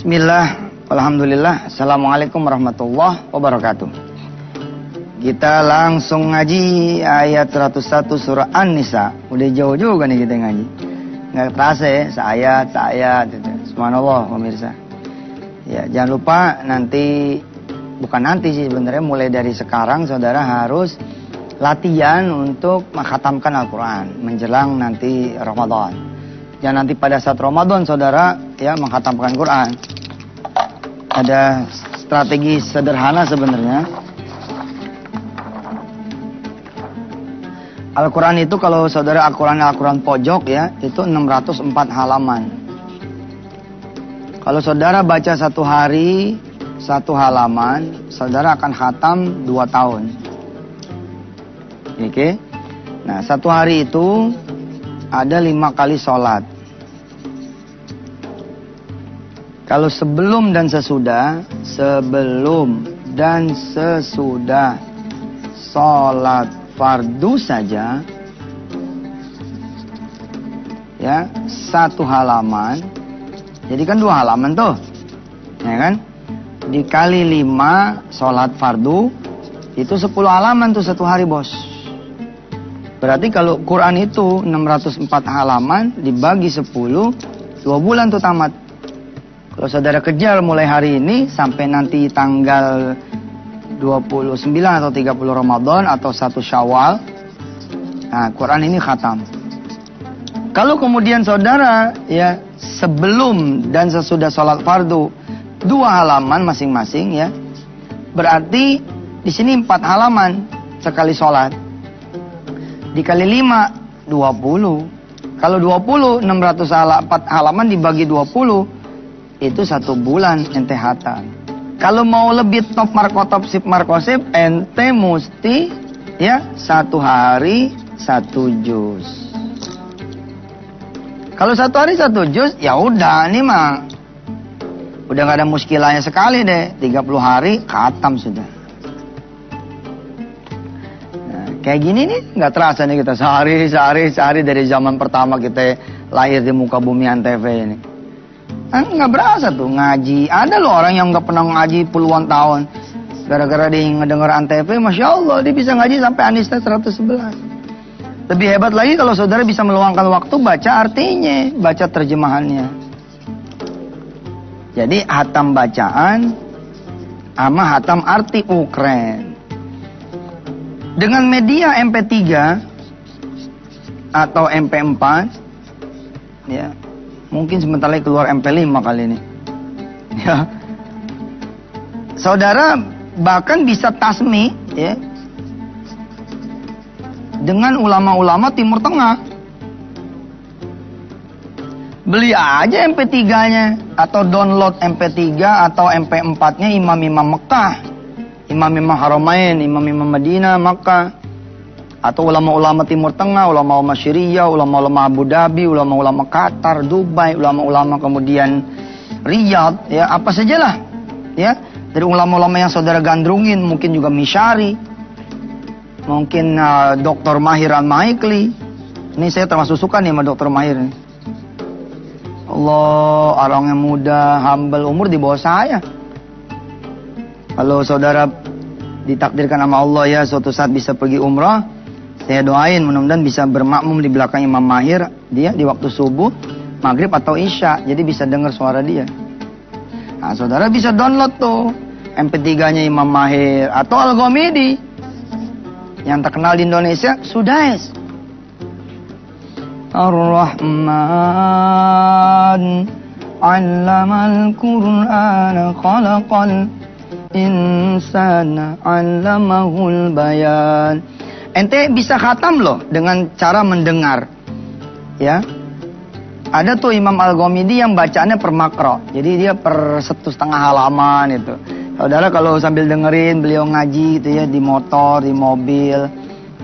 Bismillah, alhamdulillah, assalamualaikum warahmatullahi wabarakatuh. Kita langsung ngaji ayat 101 surah An-Nisa. Udah jauh juga nih kita ngaji. Nggak terasa ya, seayat gitu. Subhanallah pemirsa. Ya, jangan lupa bukan nanti sih sebenarnya, mulai dari sekarang saudara harus latihan untuk mengkhatamkan Al-Quran menjelang nanti Ramadan. Jangan nanti pada saat Ramadan saudara ya mengkhatamkan Quran. Ada strategi sederhana sebenarnya. Al-Quran itu kalau saudara Al-Quran pojok ya, itu 604 halaman. Kalau saudara baca satu hari, satu halaman, saudara akan khatam 2 tahun. Oke? Nah, satu hari itu ada 5 kali sholat. Kalau sebelum dan sesudah sholat fardu saja, ya, 1 halaman, jadi kan 2 halaman tuh, ya kan? Dikali 5 sholat fardu, itu 10 halaman tuh 1 hari bos. Berarti kalau Quran itu 604 halaman dibagi 10, 2 bulan tuh tamat. Kalau saudara kejar mulai hari ini sampai nanti tanggal 29 atau 30 Ramadan atau 1 Syawal, nah Quran ini khatam. Kalau kemudian saudara ya sebelum dan sesudah sholat fardu 2 halaman masing-masing ya, berarti di sini 4 halaman sekali sholat. Dikali 5, 20. Kalau 20, 604 halaman dibagi 20, itu 1 bulan ente hatam. Kalau mau lebih top markosip, ente mesti ya 1 hari 1 juz. Kalau 1 hari 1 juz, ya udah, ini mah udah gak ada muskilahnya sekali deh. 30 hari khatam sudah. Kayak gini nih, nggak terasa nih kita sehari dari zaman pertama kita lahir di muka bumi Antv ini. Nggak berasa tuh ngaji. Ada loh orang yang nggak pernah ngaji puluhan tahun. Gara-gara dia ngedenger Antv, Masya Allah, dia bisa ngaji sampai Anista 111. Lebih hebat lagi kalau saudara bisa meluangkan waktu baca artinya, baca terjemahannya. Jadi hatam bacaan sama hatam arti, keren. Dengan media MP3 atau MP4, ya, mungkin sebentar lagi keluar MP5 kali ini. Ya. Saudara bahkan bisa tasmi, ya, dengan ulama-ulama Timur Tengah. Beli aja MP3-nya atau download MP3 atau MP4-nya imam-imam Mekah. Imam-imam Haramain, imam-imam Madinah, Makkah, atau ulama-ulama Timur Tengah, ulama-ulama Syria, ulama-ulama Abu Dhabi, ulama-ulama Qatar, Dubai, ulama-ulama kemudian Riyadh, ya apa sajalah, ya dari ulama-ulama yang saudara gandrungin, mungkin juga Misyari, mungkin Dr. Mahir Al-Maikli. Ini saya termasuk suka nih sama Dr. Mahir. Allah, orangnya muda, humble, umur di bawah saya. Kalau saudara ditakdirkan sama Allah ya suatu saat bisa pergi umrah, saya doain mudah-mudahan bisa bermakmum di belakang Imam Mahir dia di waktu subuh, maghrib atau isya, jadi bisa dengar suara dia. Nah, saudara bisa download tuh MP3-nya Imam Mahir atau Al-Ghamidi yang terkenal di Indonesia, Sudais. Ar-Rahman 'allamal Qur'ana khalaqal insana 'allamahul bayan. Ente bisa khatam loh dengan cara mendengar. Ya. Ada tuh Imam Al-Ghamidi yang bacaannya per makro. Jadi dia per 1,5 halaman itu. Saudara kalau sambil dengerin beliau ngaji gitu ya di motor, di mobil,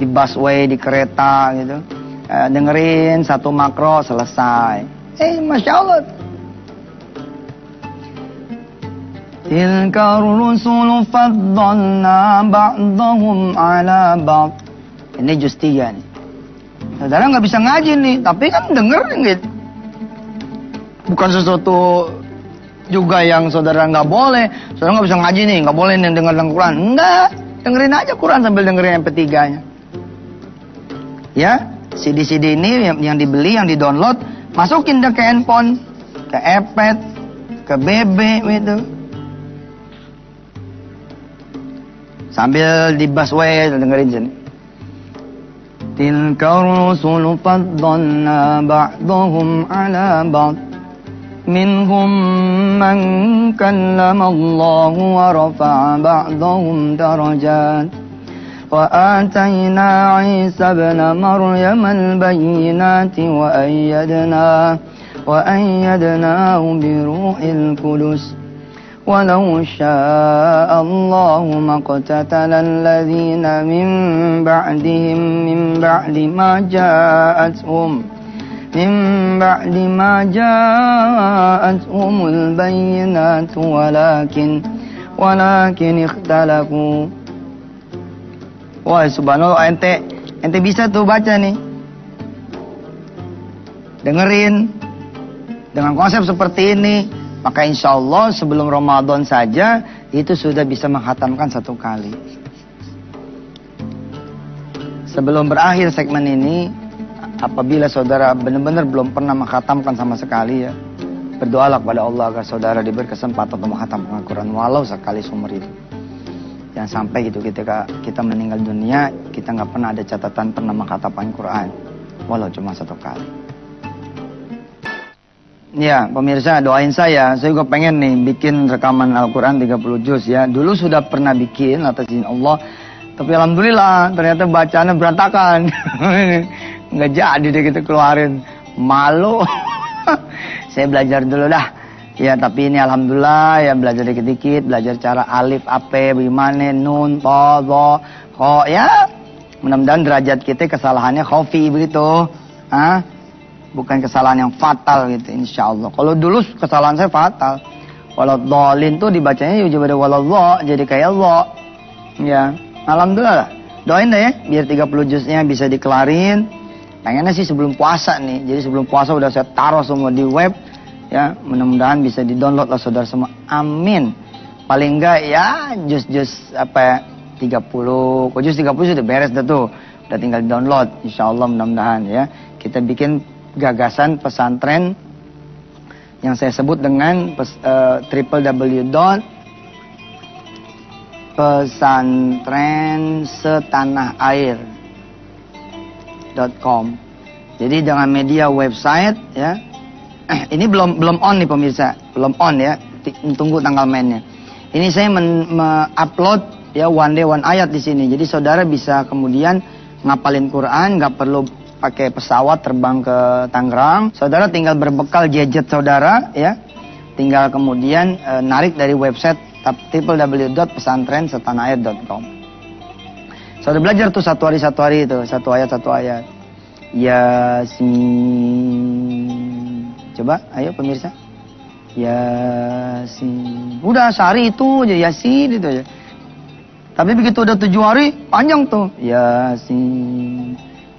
di busway, di kereta gitu. Dengerin 1 makro selesai. Masya Allah. Tilka rusulu faddalna ba'dahum ala ba'd. Ini juz 3 nih. Saudara nggak bisa ngaji nih, tapi kan dengerin gitu. Bukan sesuatu juga yang saudara nggak boleh. Saudara nggak bisa ngaji nih, nggak boleh nih denger Quran. Enggak, dengerin aja Quran sambil dengerin MP3-nya. Ya, CD-CD ini yang dibeli, yang di-download, masukin deh ke handphone, ke iPad, ke BB gitu. Sambil di busway dengerin sini. Tilka rusulu faddalna ba'dahum ala ba'd. Minhum man kallama Allah wa rafa'a ba'dahum darajat. Wa atayna Isa ibn Maryam al-bayyinati wa ayyadnahu bi ruhil qudus. ولو شاء الله ما اقتتل الذين من بعدهم من بعد ما جاءتهم البينات ولكن اختلفوا. Wah, subhanallah, ente bisa tuh baca nih. Dengerin dengan konsep seperti ini. Maka insya Allah sebelum Ramadan saja itu sudah bisa menghatamkan 1 kali. Sebelum berakhir segmen ini, apabila saudara benar-benar belum pernah menghatamkan sama sekali ya, berdoalah kepada Allah agar saudara diberi kesempatan untuk menghatamkan Al-Quran walau sekali seumur hidup. Jangan sampai gitu ketika kita meninggal dunia, kita nggak pernah ada catatan pernah menghatamkan Quran walau cuma 1 kali. Ya, pemirsa, doain saya juga pengen nih bikin rekaman Al-Quran 30 juz ya. Dulu sudah pernah bikin atas izin Allah, tapi alhamdulillah ternyata bacaannya berantakan. Nggak jadi deh kita keluarin. Malu. Saya belajar dulu dah. Ya, tapi ini alhamdulillah ya, belajar dikit-dikit, belajar cara alif, ape, bagaimana, nun, to, do, ho, ya. Mudah-mudahan derajat kita kesalahannya khofi begitu. Bukan kesalahan yang fatal gitu, insya Allah. Kalau dulu kesalahan saya fatal. Waladhdallin tuh dibacanya juga pada waladhdha, jadi kayak Allah. Ya, alhamdulillah. Doain deh ya, biar 30 juznya bisa dikelarin. Pengennya sih sebelum puasa nih. Jadi sebelum puasa udah saya taruh semua di web. Ya, mudah-mudahan bisa di-download lah saudara semua. Amin. Paling enggak ya juz-juz 30. Kok juz 30 sudah beres dah tuh. Udah tinggal di-download. Insya Allah mudah-mudahan ya. Kita bikin gagasan pesantren yang saya sebut dengan www.pesantrensetanahair.com. Jadi dengan media website ya. Ini belum on nih pemirsa, belum on ya. Tunggu tanggal mainnya. Ini saya upload ya one day one ayat di sini. Jadi saudara bisa kemudian ngapalin Quran, nggak perlu pakai pesawat terbang ke Tangerang. Saudara tinggal berbekal gadget saudara ya. Tinggal kemudian narik dari website www.pesantrensetanahair.com. Saudara belajar tuh satu hari itu, satu ayat. Yasin. Coba ayo pemirsa. Yasin. Udah sehari itu aja Yasin itu aja. Tapi begitu udah 7 hari panjang tuh. Yasin.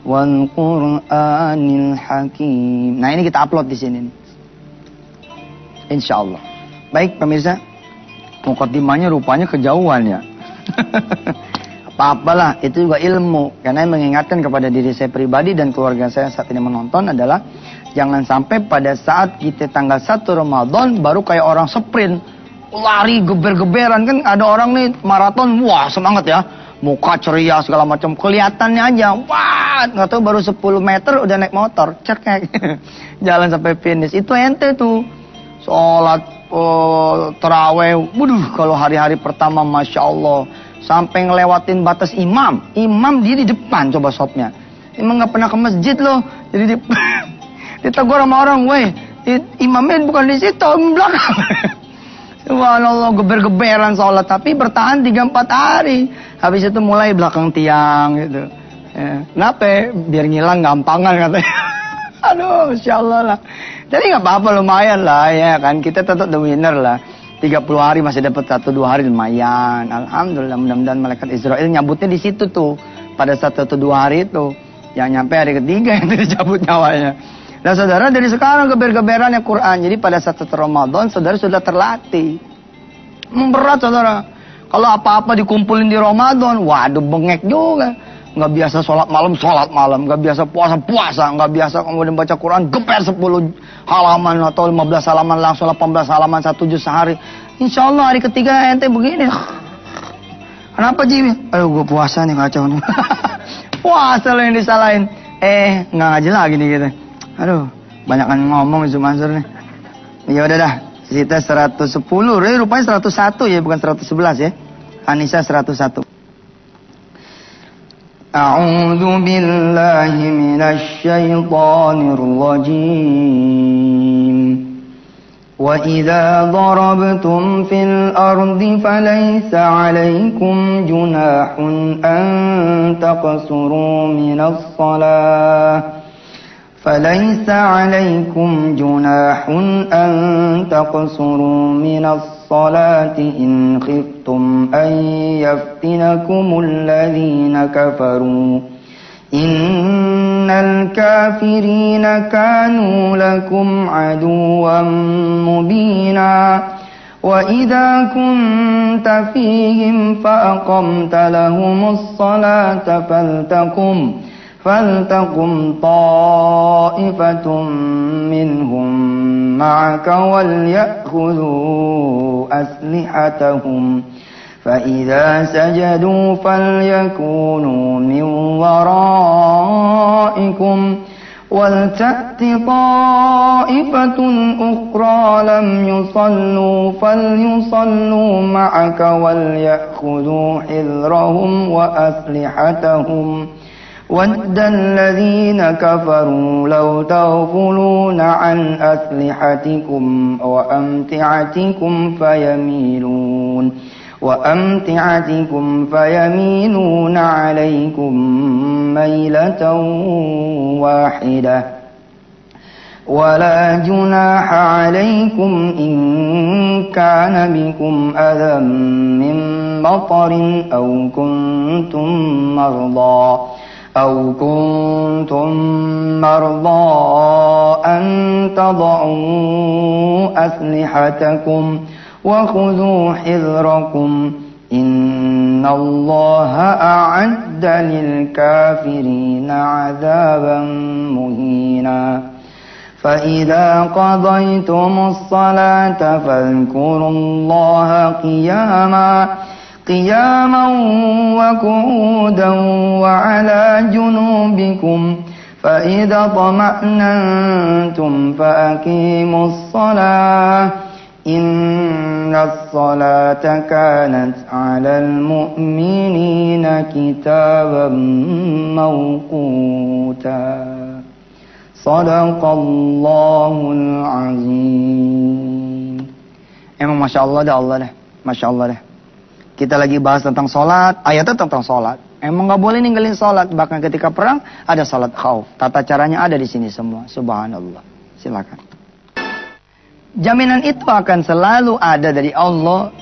Wal Qur'anil Hakim. Nah, ini kita upload di sini. Insya Allah. Baik pemirsa, mukadimahnya rupanya kejauhan ya. Apa-apalah, itu juga ilmu. Karena yang mengingatkan kepada diri saya pribadi dan keluarga saya saat ini menonton adalah jangan sampai pada saat kita tanggal 1 Ramadan baru kayak orang sprint, lari geber-geberan. Kan ada orang nih maraton, wah semangat ya, muka ceria segala macam, kelihatannya aja, wah nggak tahu baru 10 meter udah naik motor, cerkek, jalan sampai finish. Itu ente tuh, sholat terawih, waduh kalau hari-hari pertama masya Allah, sampai ngelewatin batas imam dia di depan coba shopnya, emang nggak pernah ke masjid loh, jadi ditegur sama orang, weh imamnya bukan di situ, di belakang. Subhanallah, geber-geberan sholat, tapi bertahan 3-4 hari. Habis itu mulai belakang tiang gitu. Ya. Kenapa? Biar ngilang gampangan katanya. Aduh, Masya Allah lah. Jadi nggak apa-apa, lumayan lah ya kan. Kita tetap the winner lah. 30 hari masih dapat 1-2 hari lumayan. Alhamdulillah, mudah-mudahan malaikat Israel nyabutnya di situ tuh. Pada 1-2 hari itu. Yang nyampe hari ketiga yang dicabut nyawanya. Nah saudara, dari sekarang geber-geberannya Quran. Jadi pada saat Ramadan, saudara sudah terlatih. Berat saudara. Kalau apa-apa dikumpulin di Ramadan, waduh bengek juga. Nggak biasa sholat malam, nggak biasa puasa, nggak biasa kemudian baca Quran, geber 10 halaman atau 15 halaman langsung 18 halaman 1 juz sehari. Insya Allah hari ketiga ente begini. Kenapa Ji? Aduh gue puasa nih kacau nih. Puasa lo yang disalahin. Nggak ngaji lagi nih gitu. Aduh, banyakan ngomong Yusuf Mansur nih. Ya udah dah, kita 110, rupanya 101 ya, bukan 111 ya. Anissa 101. A'udzu billahi minasy syaithanir rajim. Wa idza darabtum fil ardi falaysa 'alaykum junahun an taqsuru minas shalah. فليس عليكم جناح أن تقصروا من الصلاة إن خفتم أن يفتنكم الذين كفروا إن الكافرين كانوا لكم عدوا مبينا وإذا كنت فيهم فأقمت لهم الصلاة فلتقم طائفة منهم معك وليأخذوا أسلحتهم فإذا سجدوا فليكونوا من ورائكم ولتأت طائفة أخرى لم يصلوا فليصلوا معك وليأخذوا حذرهم وأسلحتهم وَدَّ الَّذِينَ كَفَرُوا لَوْ تَغْفُلُونَ عَنْ أَسْلِحَتِكُمْ وَأَمْتِعَتِكُمْ فَيَمِيلُونَ عَلَيْكُمْ مَيْلَةً وَاحِدَةً وَلَا جُنَاحَ عَلَيْكُمْ إِنْ كَانَ بِكُمْ أَذًى مِّن مَّطَرٍ أَوْ كنتم مرضى أن تضعوا أسلحتكم وخذوا حذركم إن الله أعد للكافرين عذابا مهينا فإذا قضيتم الصلاة فاذكروا الله قياما وقعودا وعلى جنوبكم فإذا اطمأننتم فأقيموا الصلاة إن الصلاة كانت على المؤمنين كتابا موقوتا Sadaqallahul azim. Emang Masya Allah dah, Masya Allah dah. Kita lagi bahas tentang sholat, ayatnya tentang sholat. Emang gak boleh ninggalin sholat, bahkan ketika perang ada sholat khauf. Tata caranya ada di sini semua, subhanallah. Silakan. Jaminan itu akan selalu ada dari Allah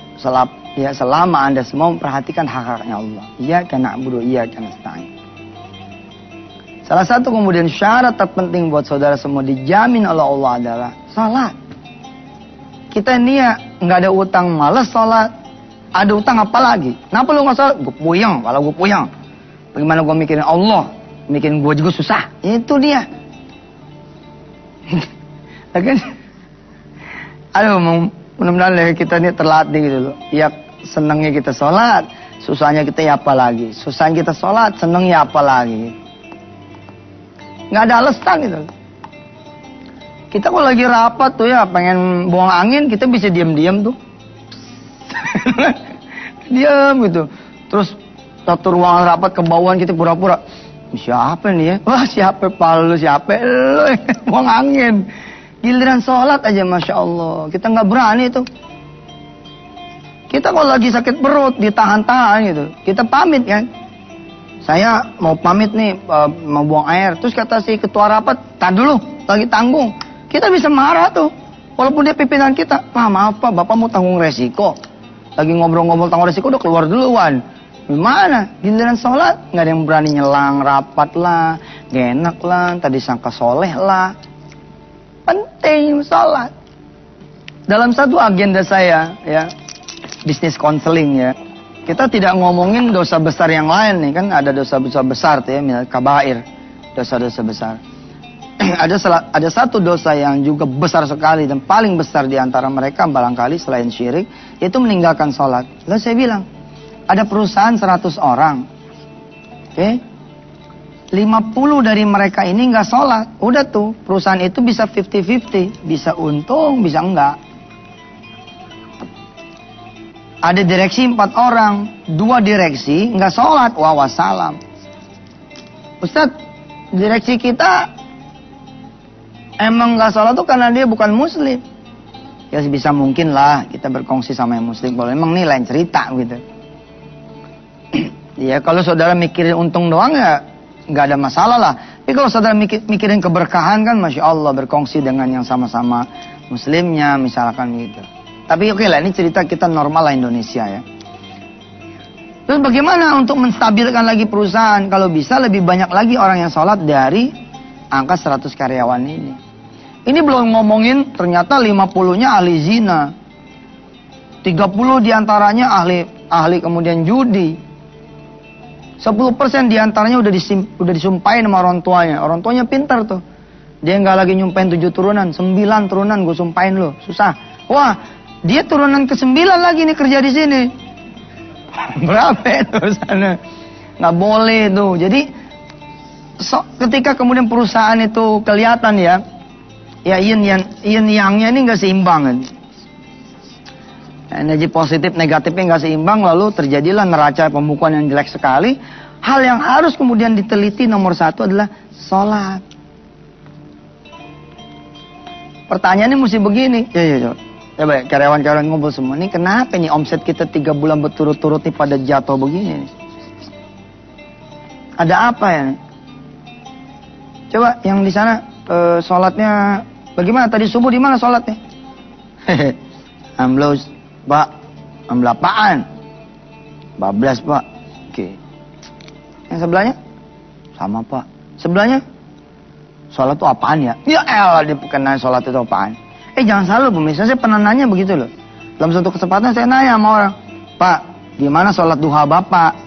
selama Anda semua memperhatikan hak-haknya Allah. Iyyaka na'budu wa iyyaka nasta'in. Salah satu kemudian syarat terpenting buat saudara semua dijamin oleh Allah adalah salat. Kita ini ya nggak ada utang, malas salat. Ada utang apa lagi? Kenapa lu nggak salat? Gue puyeng, kalau gue puyeng. Bagaimana gue mikirin Allah? Mikirin gue juga susah. Itu dia. Kan? Aduh, mudah-mudahan kita ini terlatih gitu loh. Ya senangnya kita salat, susahnya kita ya apa lagi? Susahnya kita salat, senangnya apa lagi? Nggak ada alasan gitu. Kita kalau lagi rapat tuh ya pengen buang angin, kita bisa diam-diam tuh. Diam gitu. Terus satu ruangan rapat ke bawah kita pura-pura. Siapa nih ya? Wah siapa palu, siapa lu buang angin. Giliran sholat aja Masya Allah. Kita nggak berani tuh. Kita kalau lagi sakit perut ditahan-tahan gitu. Kita pamit kan. Saya mau pamit nih, mau buang air. Terus kata si ketua rapat, tahan dulu, lagi tanggung. Kita bisa marah tuh. Walaupun dia pimpinan kita. Maaf Pak, Bapak mau tanggung resiko. Lagi ngobrol-ngobrol tanggung resiko udah keluar duluan. Gimana? Giliran sholat, nggak ada yang berani nyelang rapat lah. Gak enak lah, tadi sangka soleh lah. Penting sholat. Dalam satu agenda saya, ya, bisnis konseling ya, kita tidak ngomongin dosa besar yang lain nih, kan ada dosa-dosa besar tuh ya, misalnya kabair, dosa-dosa besar. Ada satu dosa yang juga besar sekali dan paling besar di antara mereka barangkali selain syirik, yaitu meninggalkan sholat. Lalu saya bilang, ada perusahaan 100 orang, oke? 50 dari mereka ini nggak sholat. Udah tuh, perusahaan itu bisa 50-50, bisa untung, bisa enggak. Ada direksi 4 orang, 2 direksi nggak sholat, wah wassalam. Ustadz, direksi kita emang nggak sholat tuh karena dia bukan muslim. Ya sebisa mungkin lah kita berkongsi sama yang muslim. Kalau emang nih lain cerita gitu. Ya kalau saudara mikirin untung doang ya nggak ada masalah lah. Tapi kalau saudara mikirin keberkahan kan, masya Allah berkongsi dengan yang sama-sama muslimnya misalkan gitu. Tapi oke lah, ini cerita kita normal lah Indonesia ya. Terus bagaimana untuk menstabilkan lagi perusahaan? Kalau bisa lebih banyak lagi orang yang sholat dari angka 100 karyawan ini. Ini belum ngomongin ternyata 50-nya ahli zina. 30 diantaranya ahli kemudian judi. 10% diantaranya udah disumpahin sama orang tuanya. Orang tuanya pintar tuh. Dia nggak lagi nyumpahin 7 turunan, 9 turunan gue sumpahin lo. Susah. Wah, dia turunan ke-9 lagi nih kerja di sini. Berapa itu sana? Nggak boleh tuh. Jadi ketika kemudian perusahaan itu kelihatan ya yin yang-nya ini nggak seimbang kan. Energi positif negatifnya nggak seimbang, lalu terjadilah neraca pembukuan yang jelek sekali. Hal yang harus kemudian diteliti nomor 1 adalah sholat. Pertanyaannya mesti begini. Coba karyawan-karyawan ngumpul semua. Ini kenapa nih omset kita 3 bulan berturut-turut nih pada jatuh begini? Ada apa ya? Coba yang di sana sholatnya bagaimana? Tadi subuh di mana sholatnya? Amblos, Pak. Ambil apaan? Bablas, Pak. Oke. Yang sebelahnya? Sama, Pak. Sebelahnya? Sholat itu apaan ya? Ya elah, dia kenal sholat itu apaan. Jangan salah pemirsa, saya pernah nanya begitu loh. Dalam satu kesempatan saya nanya sama orang, Pak, gimana sholat duha Bapak?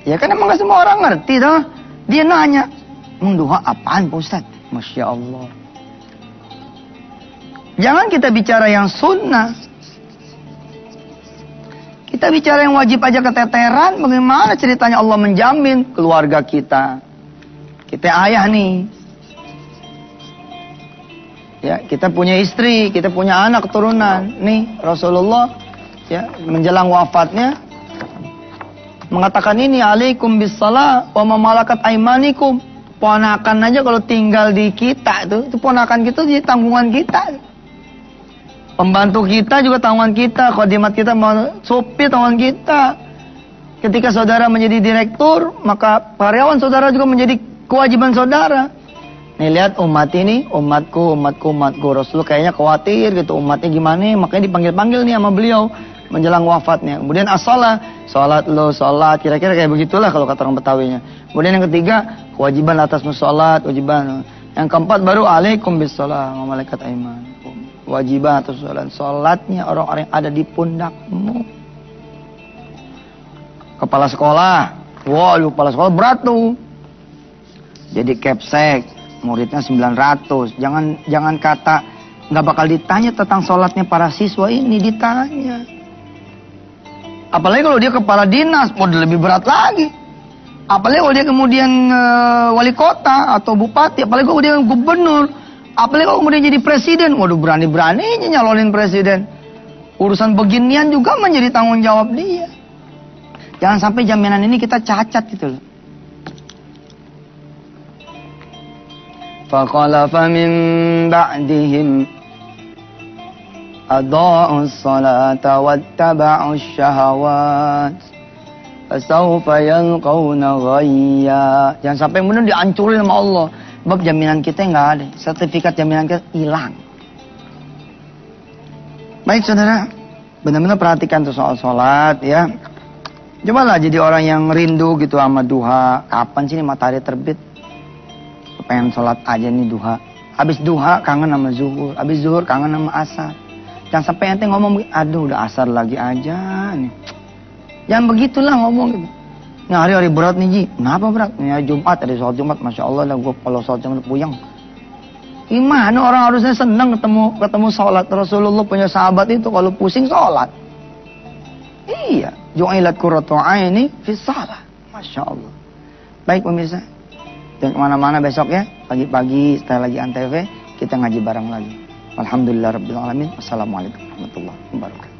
Ya kan emang gak semua orang ngerti toh. Dia nanya, duha apaan Pak Ustadz? Masya Allah. Jangan kita bicara yang sunnah. Kita bicara yang wajib aja keteteran. Bagaimana ceritanya Allah menjamin keluarga kita. Kita ayah nih. Ya, kita punya istri, kita punya anak keturunan. Nih, Rasulullah ya menjelang wafatnya mengatakan ini, alaikum bissalah wa ma malakat aimanikum. Ponakan aja kalau tinggal di kita itu ponakan kita jadi tanggungan kita. Pembantu kita juga tanggungan kita, khadimat kita, sopir tanggungan kita. Ketika saudara menjadi direktur, maka karyawan saudara juga menjadi kewajiban saudara. Nih lihat umat ini, umatku. Rasulullah kayaknya khawatir gitu umatnya gimana, makanya dipanggil-panggil nih sama beliau menjelang wafatnya. Kemudian as-shalah, sholat, kira-kira kayak begitulah kalau kata orang Betawinya. Kemudian yang ketiga, kewajiban atasmu sholat, kewajiban. Yang keempat baru alaikum bissalah wa malaikat aimanikum. Kewajiban atas sholatnya orang-orang yang ada di pundakmu. Kepala sekolah, kepala sekolah berat tuh. Jadi kepsek. Muridnya 900. Jangan kata nggak bakal ditanya tentang sholatnya para siswa ini, ditanya. Apalagi kalau dia kepala dinas, udah lebih berat lagi. Apalagi kalau dia kemudian wali kota atau bupati, apalagi kalau dia gubernur, apalagi kalau kemudian jadi presiden, waduh berani-beraninya nyalonin presiden. Urusan beginian juga menjadi tanggung jawab dia. Jangan sampai jaminan ini kita cacat gitu loh. فَخَلَفَ مِنْ بَعْدِهِمْ أَضَاعُوا الصَّلَاةَ وَاتَّبَعُوا الشَّهَوَاتِ فَسَوْفَ يَلْقَوْنَ غَيًّا. Jangan sampai kemudian dihancurin sama Allah. Sebab jaminan kita nggak ada, sertifikat jaminan kita hilang. Baik saudara, benar-benar perhatikan tuh soal sholat ya. Cobalah jadi orang yang rindu gitu sama duha. Kapan sih ini matahari terbit? Pengen sholat aja nih duha. Habis duha kangen sama zuhur, habis zuhur kangen sama asar. Jangan sampai ente ngomong, aduh udah asar lagi aja nih. Jangan begitulah ngomong gitu. Ini hari-hari berat nih Ji. Kenapa berat? Ini hari Jumat, ada sholat Jumat. Masya Allah lah, gue kalau sholat Jumat puyeng. Gimana orang harusnya senang ketemu sholat. Rasulullah punya sahabat itu kalau pusing sholat. Iya. Ju'ilat qurratu aini fi shalah. Masya Allah. Baik pemirsa. Dan kemana-mana besok ya. Pagi-pagi setelah lagi Antv. Kita ngaji bareng lagi. Alhamdulillah Rabbil Alamin. Wassalamualaikum warahmatullahi wabarakatuh.